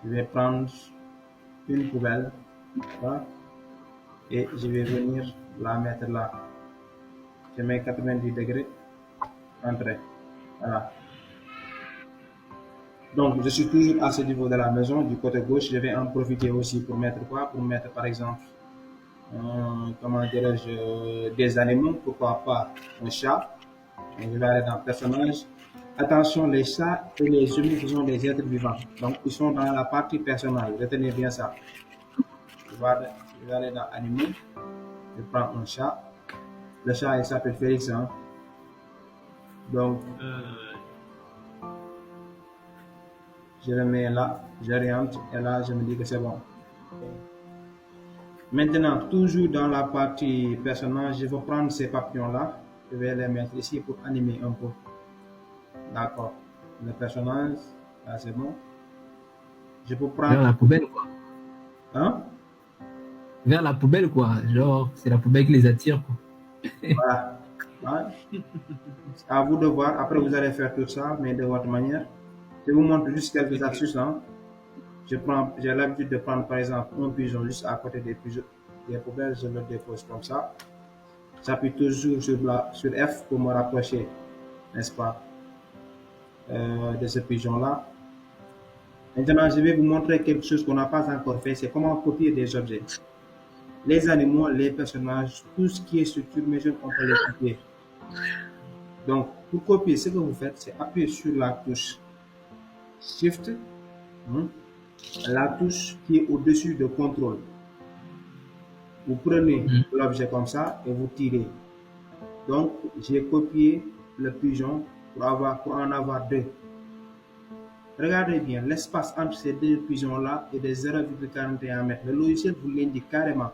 Je vais prendre une poubelle, voilà, et je vais venir la mettre là. Je mets 90 degrés, entrée, voilà. Donc, je suis toujours à ce niveau de la maison, du côté gauche. Je vais en profiter aussi pour mettre quoi? Pour mettre, par exemple, comment dirais-je, des animaux, pourquoi pas un chat. Donc, je vais aller dans personnage. Attention, les chats et les humains ce sont des êtres vivants. Donc, ils sont dans la partie personnelle. Retenez bien ça. Je vais aller dans animaux. Je prends un chat. Le chat, il s'appelle Félix. Hein. Donc, je le mets là, j'oriente et là, je me dis que c'est bon. Maintenant, toujours dans la partie personnage, je vais prendre ces papillons-là. Je vais les mettre ici pour animer un peu. D'accord. Le personnage, là, c'est bon. Je peux prendre. Vers la poubelle, quoi. Hein? Vers la poubelle, quoi. Genre, c'est la poubelle qui les attire, quoi. Voilà. Hein? À vous de voir. Après, vous allez faire tout ça, mais de votre manière. Je vous montre juste quelques astuces. Hein. J'ai l'habitude de prendre, par exemple, un pigeon juste à côté des poubelles. Je le dépose comme ça. J'appuie toujours sur F pour me rapprocher, n'est-ce pas, de ce pigeon-là. Maintenant, je vais vous montrer quelque chose qu'on n'a pas encore fait, c'est comment copier des objets. Les animaux, les personnages, tout ce qui est structure maison, on peut les copier. Donc, pour copier, ce que vous faites, c'est appuyer sur la touche Shift, la touche qui est au-dessus de Contrôle. Vous prenez l'objet comme ça et vous tirez. Donc, j'ai copié le pigeon pour en avoir deux. Regardez bien, l'espace entre ces deux pigeons-là est de 0,41 m. Le logiciel vous l'indique carrément.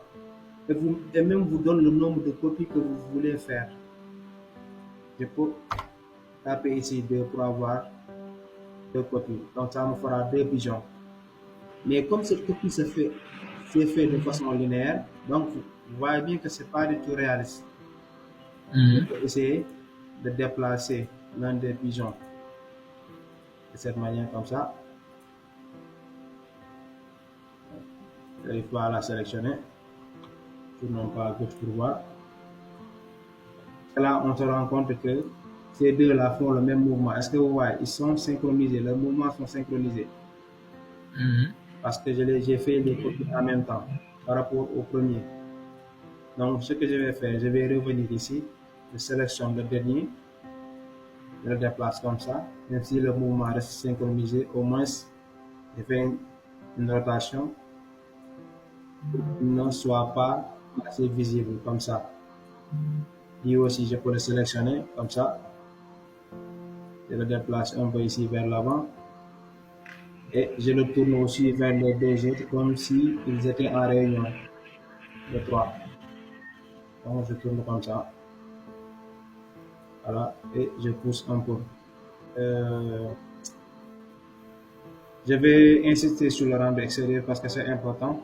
Et même vous donne le nombre de copies que vous voulez faire. Je peux taper ici 2 pour avoir 2 copies. Donc ça me fera 2 pigeons. Mais comme cette copie c'est fait de façon linéaire, donc vous voyez bien que ce n'est pas du tout réaliste. Je peux essayer de déplacer l'un des pigeons de cette manière comme ça. Je n'arrive pas à la sélectionner. Tournons pas à gauche pour voir. Et là, on se rend compte que ces deux-là font le même mouvement. Est-ce que vous voyez? Ils sont synchronisés. Leurs mouvements sont synchronisés. Parce que j'ai fait les copies en même temps par rapport au premier. Donc, ce que je vais faire, je vais revenir ici. Je sélectionne le dernier. Je le déplace comme ça. Même si le mouvement reste synchronisé, au moins, je fais une rotation pour qu'il ne soit pas assez visible comme ça. Lui aussi, je peux le sélectionner comme ça. Je le déplace un peu ici vers l'avant. Et je le tourne aussi vers les deux autres comme si ils étaient en réunion. Les trois. Donc, je tourne comme ça. Voilà. Et je pousse un peu. Je vais insister sur le rendu extérieur parce que c'est important.